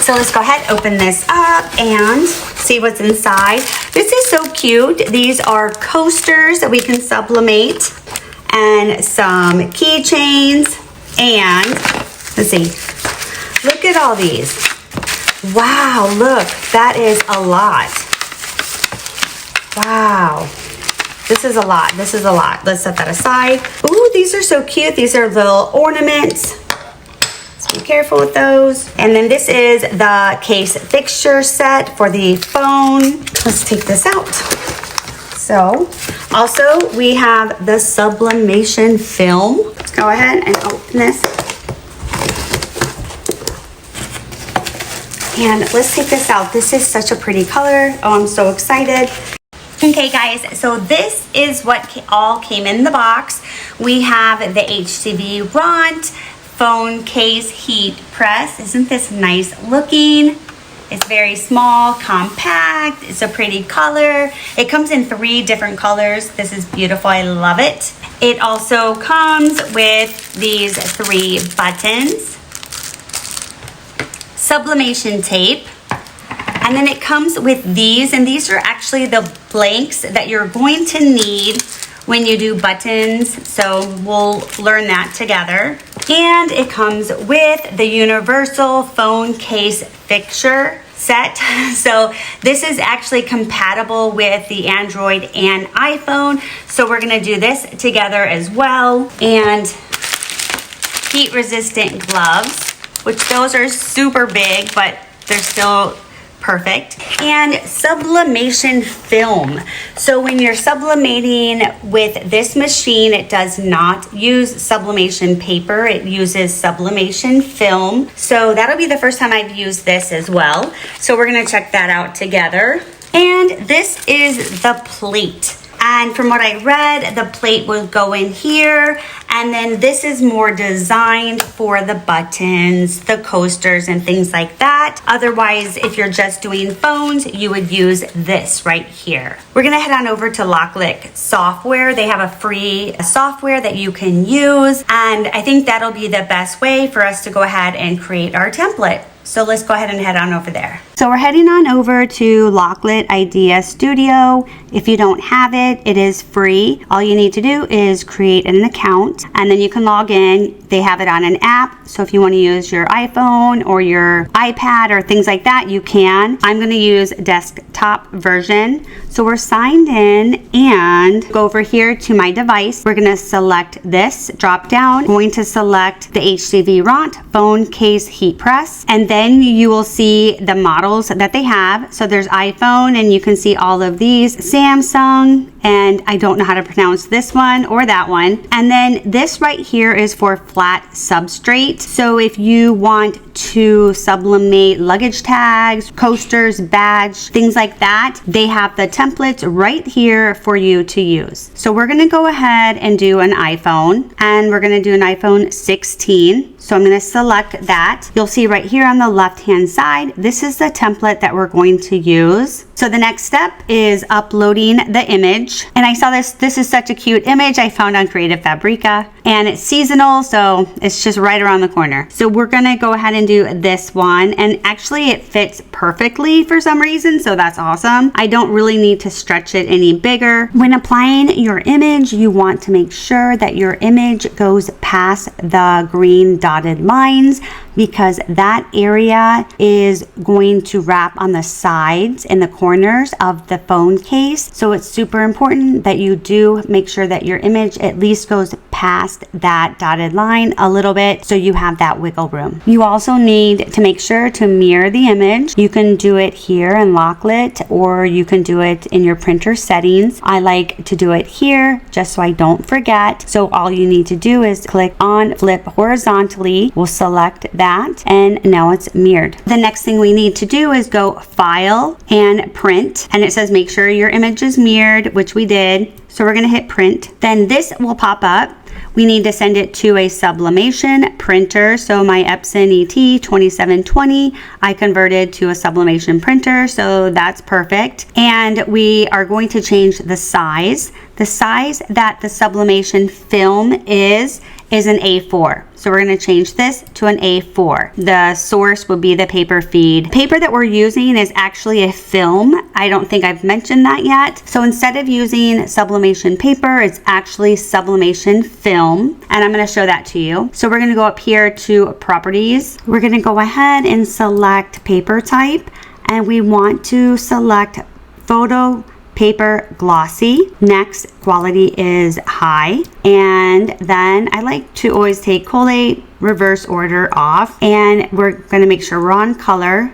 So let's go ahead, open this up and see what's inside. This is so cute. These are coasters that we can sublimate and some keychains. And let's see, look at all these. Wow, look, that is a lot. Wow, this is a lot, this is a lot. Let's set that aside. Ooh, these are so cute. These are little ornaments. Be careful with those. And then this is the case fixture set for the phone. Let's take this out. So also we have the sublimation film. Let's go ahead and open this. And let's take this out. This is such a pretty color. Oh, I'm so excited. Okay guys, so this is what all came in the box. We have the HTVRONT phone case heat press. Isn't this nice looking? It's very small, compact. It's a pretty color. It comes in 3 different colors. This is beautiful. I love it. It also comes with these 3 buttons, sublimation tape, and then it comes with these, and these are actually the blanks that you're going to need when you do buttons, so we'll learn that together. And it comes with the universal phone case fixture set. So this is actually compatible with the Android and iPhone, so we're gonna do this together as well. And heat resistant gloves, which those are super big, but they're still perfect. And sublimation film. So when you're sublimating with this machine, it does not use sublimation paper. It uses sublimation film. So that'll be the first time I've used this as well. So we're gonna check that out together. And this is the plate. And from what I read, the plate will go in here. And then this is more designed for the buttons, the coasters, and things like that. Otherwise, if you're just doing phones, you would use this right here. We're gonna head on over to LokLik software. They have a free software that you can use. And I think that'll be the best way for us to go ahead and create our template. So let's go ahead and head on over there. So we're heading on over to LokLik Idea Studio. If you don't have it, it is free. All you need to do is create an account and then you can log in. They have it on an app. So if you want to use your iPhone or your iPad or things like that, you can. I'm going to use desktop version. So we're signed in and go over here to my device. We're going to select this drop down. I'm going to select the HTVRONT phone case heat press, and then you will see the models that they have. So there's iPhone, and you can see all of these, Samsung, and I don't know how to pronounce this one or that one. And then this right here is for flat substrate. So if you want to sublimate luggage tags, coasters, badge, things like that, they have the templates right here for you to use. So we're gonna go ahead and do an iPhone, and we're gonna do an iPhone 16. So I'm going to select that. You'll see right here on the left hand side, this is the template that we're going to use. So the next step is uploading the image. And I saw this is such a cute image I found on Creative Fabrica, and it's seasonal, so it's just right around the corner. So we're going to go ahead and do this one, and actually it fits perfectly for some reason, so that's awesome. I don't really need to stretch it any bigger. When applying your image, you want to make sure that your image goes past the green dotted lines, because that area is going to wrap on the sides and the corners of the phone case. So it's super important that you do make sure that your image at least goes past that dotted line a little bit, so you have that wiggle room. You also need to make sure to mirror the image. You can do it here in LokLik, or you can do it in your printer settings. I like to do it here just so I don't forget. So all you need to do is click on flip horizontally. We'll select that, and now it's mirrored. The next thing we need to do is go file and print, and it says make sure your image is mirrored, which we did. So we're going to hit print. Then this will pop up. We need to send it to a sublimation printer. So my Epson ET 2720, I converted to a sublimation printer, so that's perfect. And we are going to change the size. The size that the sublimation film is is an A4. So we're going to change this to an A4. The source would be the paper feed. Paper that we're using is actually a film. I don't think I've mentioned that yet. So instead of using sublimation paper, it's actually sublimation film. And I'm going to show that to you. So we're going to go up here to properties. We're going to go ahead and select paper type. And we want to select photo paper glossy. Next, quality is high. And then I like to always take collate reverse order off. And we're going to make sure we're on color.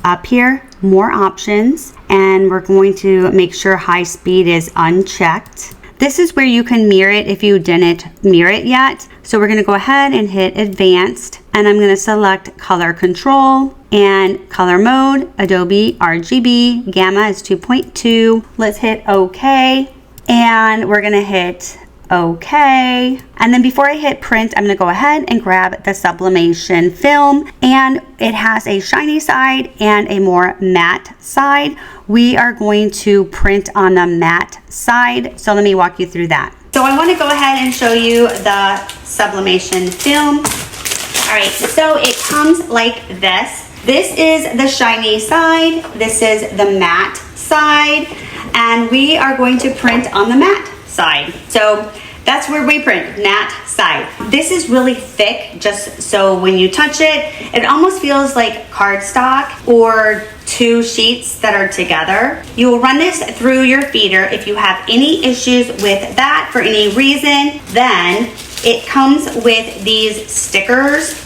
Up here, more options. And we're going to make sure high speed is unchecked. This is where you can mirror it if you didn't mirror it yet. So we're going to go ahead and hit advanced. And I'm going to select color control and color mode, Adobe RGB, gamma is 2.2. Let's hit OK. And we're going to hit OK. And then before I hit print, I'm going to go ahead and grab the sublimation film. And it has a shiny side and a more matte side. We are going to print on the matte side. So let me walk you through that. So I want to go ahead and show you the sublimation film. All right, so it comes like this. This is the shiny side. This is the matte side. And we are going to print on the matte side. So that's where we print, matte side. This is really thick, just so when you touch it, it almost feels like cardstock or two sheets that are together. You will run this through your feeder. If you have any issues with that for any reason, then it comes with these stickers.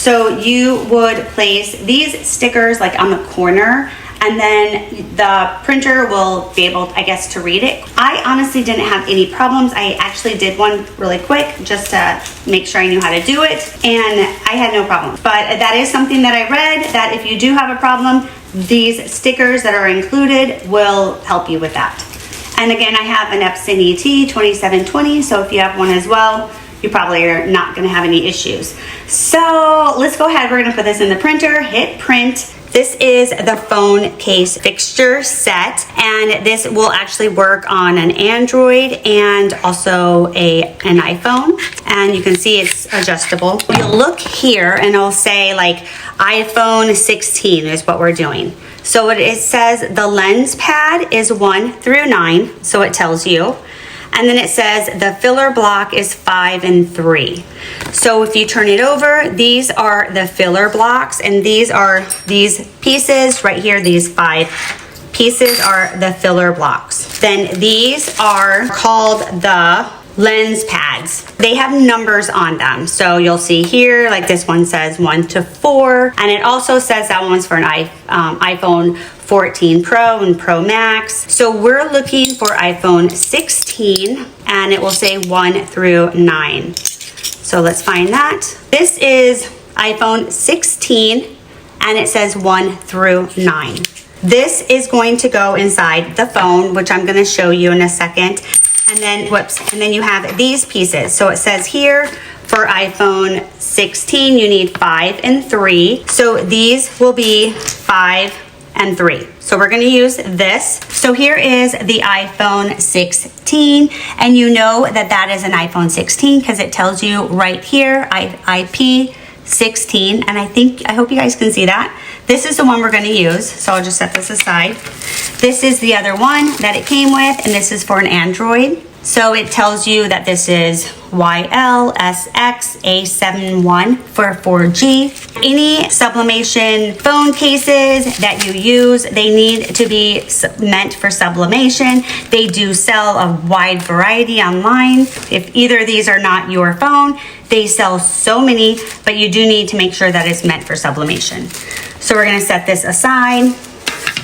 So you would place these stickers like on the corner, and then the printer will be able, I guess, to read it. I honestly didn't have any problems. I actually did one really quick just to make sure I knew how to do it, and I had no problem. But that is something that I read, that if you do have a problem, these stickers that are included will help you with that. And again, I have an Epson ET 2720, so if you have one as well, you probably are not going to have any issues. So let's go ahead. We're going to put this in the printer, hit print. This is the phone case fixture set, and this will actually work on an Android and also an iPhone. And you can see it's adjustable. You'll look here and it'll say like iPhone 16 is what we're doing. So what it says, the lens pad is 1 through 9, so it tells you. And then it says the filler block is 5 and 3. So if you turn it over, these are the filler blocks, and these are these pieces right here. These 5 pieces are the filler blocks. Then these are called the lens pads. They have numbers on them. So you'll see here, like this one says 1 to 4. And it also says that one's for an iPhone 14 Pro and Pro Max. So we're looking for iPhone 16, and it will say 1 through 9. So let's find that. This is iPhone 16, and it says 1 through 9. This is going to go inside the phone, which I'm going to show you in a second. And then, and then you have these pieces. So it says here for iPhone 16, you need 5 and 3. So these will be 5 and 3. So we're going to use this. So here is the iPhone 16, and you know that that is an iPhone 16 because it tells you right here, IP16, and I hope you guys can see that. This is the one we're going to use, so I'll just set this aside. This is the other one that it came with, and this is for an Android. So it tells you that this is YLSX-A71 for 4G. Any sublimation phone cases that you use, they need to be meant for sublimation. They do sell a wide variety online. If either of these are not your phone, they sell so many, but you do need to make sure that it's meant for sublimation. So we're gonna set this aside.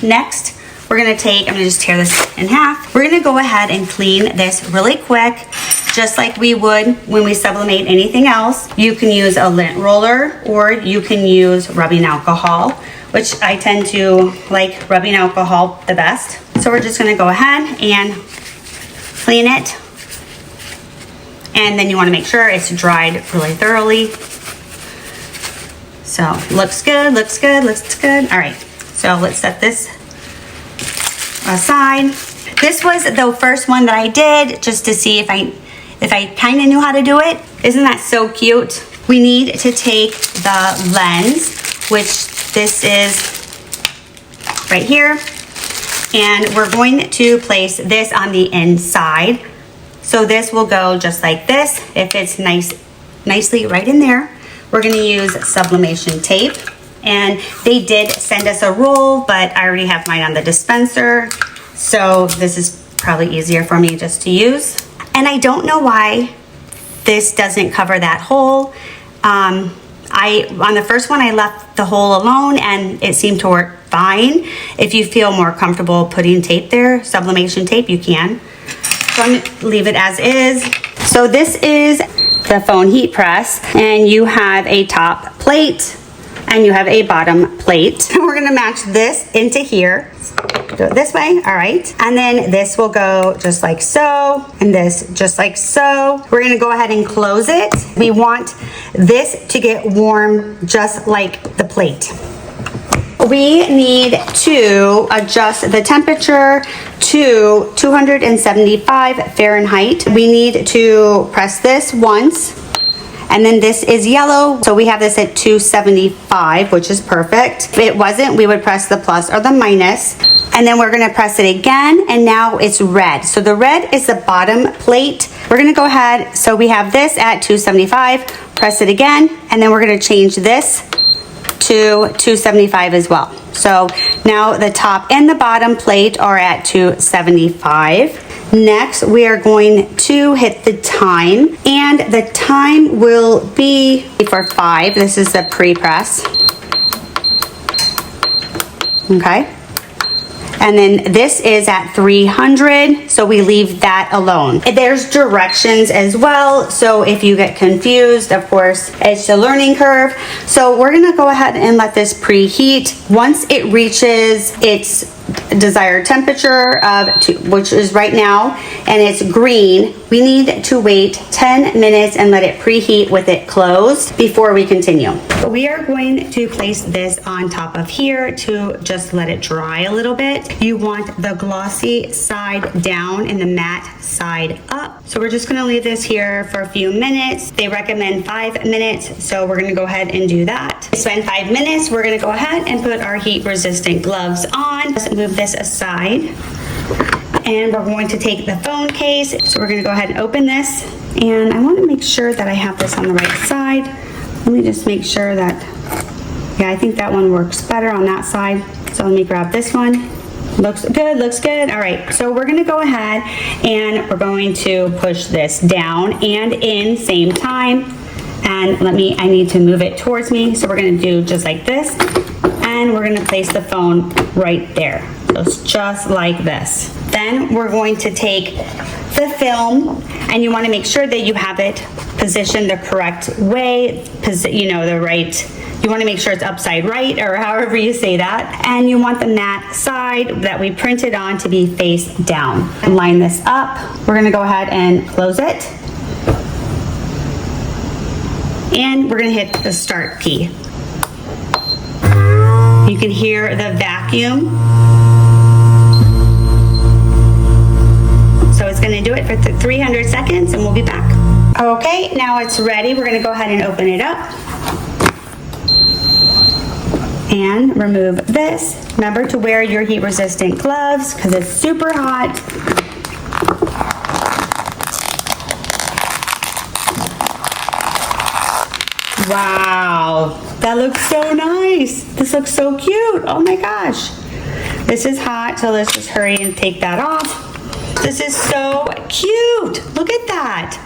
Next, we're gonna I'm gonna just tear this in half. We're gonna go ahead and clean this really quick, just like we would when we sublimate anything else. You can use a lint roller, or you can use rubbing alcohol, which I tend to like rubbing alcohol the best. So we're just gonna go ahead and clean it. And then you wanna make sure it's dried really thoroughly. So looks good, looks good, looks good. All right, so let's set this aside. This was the first one that I did just to see if if I kind of knew how to do it. Isn't that so cute? We need to take the lens, which this is right here, and we're going to place this on the inside. So this will go just like this. If it's nicely right in there, we're gonna use sublimation tape. And they did send us a roll, but I already have mine on the dispenser. So this is probably easier for me just to use. And I don't know why this doesn't cover that hole. On the first one, I left the hole alone and it seemed to work fine. If you feel more comfortable putting tape there, sublimation tape, you can. So I'm gonna leave it as is. So this is the phone heat press, and you have a top plate and you have a bottom plate. We're gonna match this into here. Do it this way, all right. And then this will go just like so, and this just like so. We're gonna go ahead and close it. We want this to get warm just like the plate. We need to adjust the temperature to 275 Fahrenheit. We need to press this once, and then this is yellow, so we have this at 275, which is perfect. If it wasn't, we would press the plus or the minus, and then we're gonna press it again, and now it's red. So the red is the bottom plate. We're gonna go ahead, so we have this at 275, press it again, and then we're gonna change this to 275 as well. So now the top and the bottom plate are at 275. Next, we are going to hit the time, and the time will be for 5. This is the pre-press. Okay. And then this is at 300, so we leave that alone. There's directions as well, so if you get confused, of course, it's a learning curve. So we're gonna go ahead and let this preheat. Once it reaches its desired temperature of which is right now, and it's green, we need to wait 10 minutes and let it preheat with it closed before we continue. We are going to place this on top of here to just let it dry a little bit. You want the glossy side down and the matte side up. So we're just gonna leave this here for a few minutes. They recommend 5 minutes, so we're gonna go ahead and do that. Spend 5 minutes, we're gonna go ahead and put our heat resistant gloves on. Let's move this aside. And we're going to take the phone case. So we're gonna go ahead and open this. And I wanna make sure that I have this on the right side. Let me just make sure that, yeah, I think that one works better on that side. So let me grab this one. Looks good, looks good. All right, so we're gonna go ahead and we're going to push this down and in same time. And I need to move it towards me. So we're gonna do just like this. And we're gonna place the phone right there. So it's just like this. Then we're going to take the film, and you wanna make sure that you have it positioned the correct way, you wanna make sure it's upside right, or however you say that. And you want the matte side that we printed on to be face down. And line this up. We're gonna go ahead and close it. And we're gonna hit the start key. You can hear the vacuum. So it's gonna do it for 300 seconds and we'll be back. Okay, now it's ready. We're gonna go ahead and open it up. And remove this. Remember to wear your heat resistant gloves because it's super hot. Wow, that looks so nice. This looks so cute. Oh my gosh. This is hot, so let's just hurry and take that off. This is so cute. Look at that.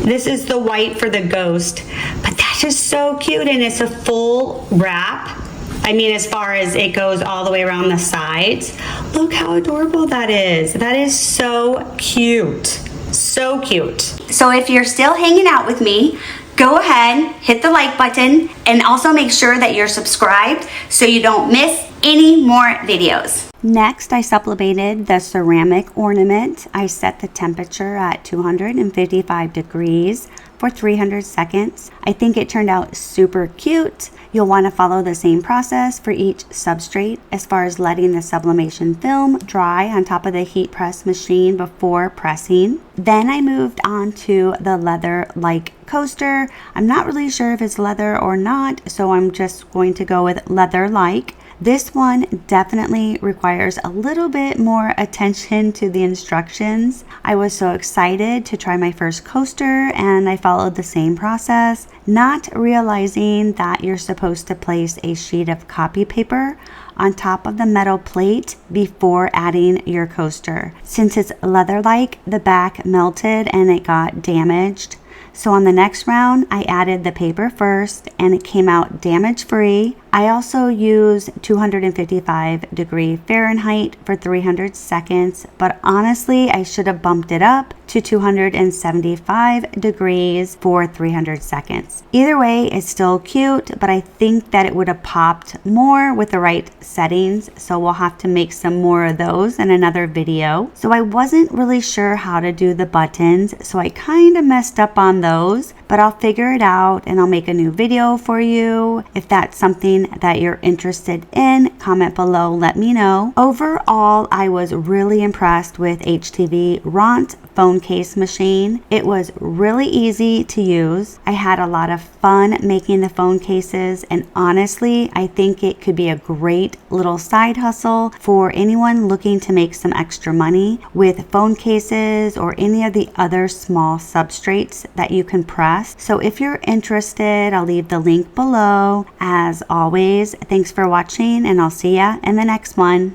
This is the white for the ghost, but that is so cute, and it's a full wrap. I mean, as far as it goes all the way around the sides. Look how adorable that is. That is so cute. So cute. So if you're still hanging out with me, go ahead, hit the like button, and also make sure that you're subscribed so you don't miss any more videos. Next, I sublimated the ceramic ornament. I set the temperature at 255 degrees for 300 seconds. I think it turned out super cute. You'll want to follow the same process for each substrate as far as letting the sublimation film dry on top of the heat press machine before pressing. Then I moved on to the LokLik coaster. I'm not really sure if it's leather or not, so I'm just going to go with LokLik. This one definitely requires a little bit more attention to the instructions. I was so excited to try my first coaster and I followed the same process, not realizing that you're supposed to place a sheet of copy paper on top of the metal plate before adding your coaster. Since it's LokLik, the back melted and it got damaged. So on the next round, I added the paper first and it came out damage free. I also used 255 degree Fahrenheit for 300 seconds, but honestly, I should have bumped it up to 275 degrees for 300 seconds. Either way, it's still cute, but I think that it would have popped more with the right settings, so we'll have to make some more of those in another video. So I wasn't really sure how to do the buttons, so I kind of messed up on those, but I'll figure it out and I'll make a new video for you. If that's something that you're interested in, comment below, let me know. Overall, I was really impressed with HTVRONT phone case machine. It was really easy to use. I had a lot of fun making the phone cases, and honestly, I think it could be a great little side hustle for anyone looking to make some extra money with phone cases or any of the other small substrates that you can press. So if you're interested, I'll leave the link below. As always, thanks for watching and I'll see ya in the next one.